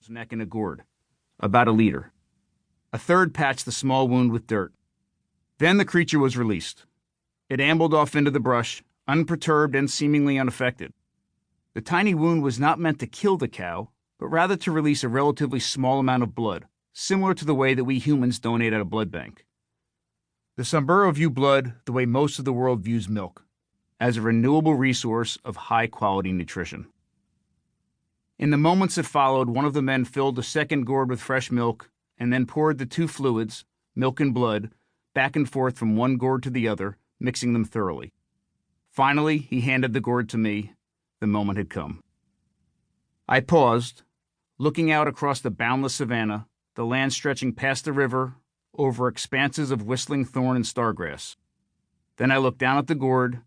cow's neck in a gourd, about a liter. A third patched the small wound with dirt. Then the creature was released. It ambled off into the brush, unperturbed and seemingly unaffected. The tiny wound was not meant to kill the cow, but rather to release a relatively small amount of blood, similar to the way that we humans donate at a blood bank. The Samburu view blood the way most of the world views milk, as a renewable resource of high-quality nutrition. In the moments that followed, one of the men filled the second gourd with fresh milk and then poured the two fluids, milk and blood, back and forth from one gourd to the other, mixing them thoroughly. Finally, he handed the gourd to me. The moment had come. I paused, looking out across the boundless savanna, the land stretching past the river, over expanses of whistling thorn and stargrass. Then I looked down at the gourd,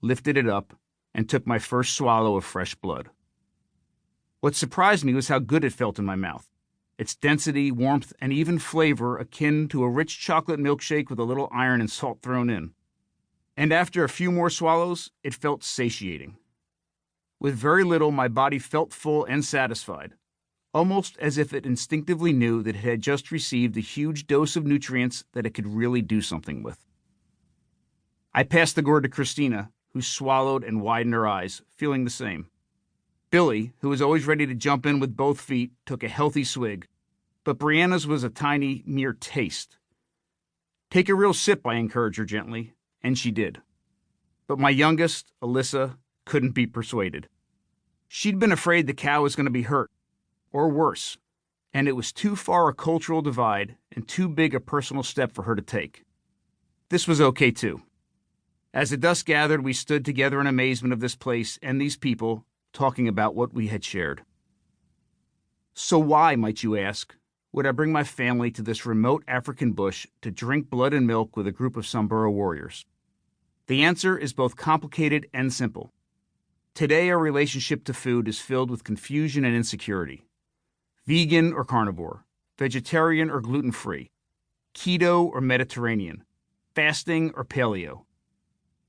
lifted it up, and took my first swallow of fresh blood. What surprised me was how good it felt in my mouth. Its density, warmth, and even flavor akin to a rich chocolate milkshake with a little iron and salt thrown in. And after a few more swallows, it felt satiating. With very little, my body felt full and satisfied, almost as if it instinctively knew that it had just received a huge dose of nutrients that it could really do something with. I passed the gourd to Christina, who swallowed and widened her eyes, feeling the same. Billy, who was always ready to jump in with both feet, took a healthy swig, but Brianna's was a tiny, mere taste. Take a real sip, I encouraged her gently, and she did. But my youngest, Alyssa, couldn't be persuaded. She'd been afraid the cow was going to be hurt, or worse, and it was too far a cultural divide and too big a personal step for her to take. This was okay, too. As the dusk gathered, we stood together in amazement of this place and these people, talking about what we had shared. So why, might you ask, would I bring my family to this remote African bush to drink blood and milk with a group of Samburu warriors? The answer is both complicated and simple. Today, our relationship to food is filled with confusion and insecurity. Vegan or carnivore, vegetarian or gluten-free, keto or Mediterranean, fasting or paleo.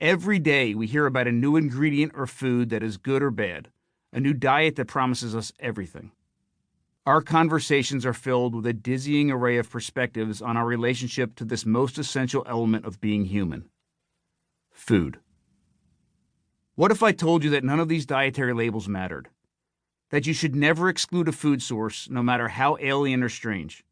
Every day we hear about a new ingredient or food that is good or bad, a new diet that promises us everything. Our conversations are filled with a dizzying array of perspectives on our relationship to this most essential element of being human: food. What if I told you that none of these dietary labels mattered? That you should never exclude a food source, no matter how alien or strange?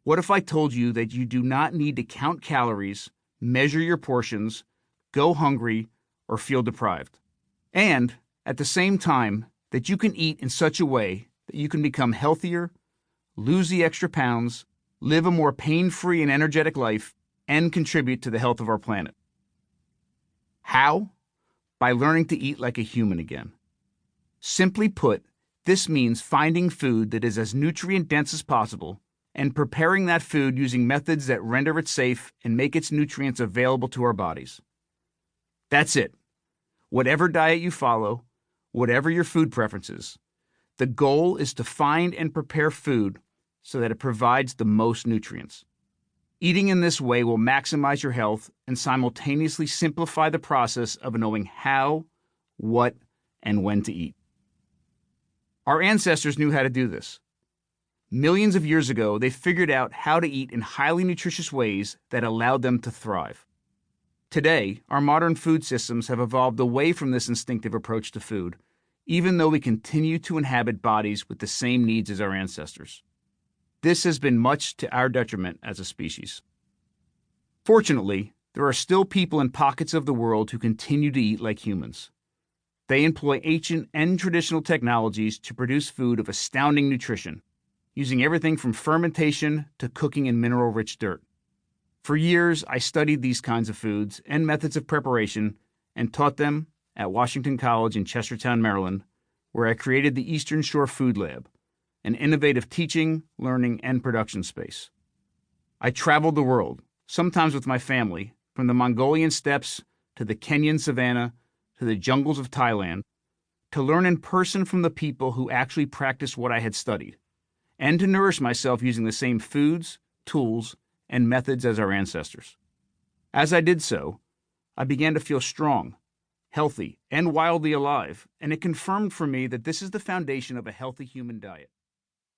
What if I told you that you do not need to count calories, measure your portions, go hungry, or feel deprived? And, at the same time, that you can eat in such a way that you can become healthier, lose the extra pounds, live a more pain-free and energetic life, and contribute to the health of our planet. How? By learning to eat like a human again. Simply put, this means finding food that is as nutrient-dense as possible and preparing that food using methods that render it safe and make its nutrients available to our bodies. That's it. Whatever diet you follow, whatever your food preferences, the goal is to find and prepare food so that it provides the most nutrients. Eating in this way will maximize your health and simultaneously simplify the process of knowing how, what, and when to eat. Our ancestors knew how to do this. Millions of years ago, they figured out how to eat in highly nutritious ways that allowed them to thrive. Today, our modern food systems have evolved away from this instinctive approach to food, even though we continue to inhabit bodies with the same needs as our ancestors. This has been much to our detriment as a species. Fortunately, there are still people in pockets of the world who continue to eat like humans. They employ ancient and traditional technologies to produce food of astounding nutrition, using everything from fermentation to cooking in mineral-rich dirt. For years, I studied these kinds of foods and methods of preparation and taught them at Washington College in Chestertown, Maryland, where I created the Eastern Shore Food Lab, an innovative teaching, learning, and production space. I traveled the world, sometimes with my family, from the Mongolian steppes to the Kenyan savanna to the jungles of Thailand, to learn in person from the people who actually practiced what I had studied, and to nourish myself using the same foods, tools, and methods as our ancestors. As I did so, I began to feel strong, healthy, and wildly alive, and it confirmed for me that this is the foundation of a healthy human diet.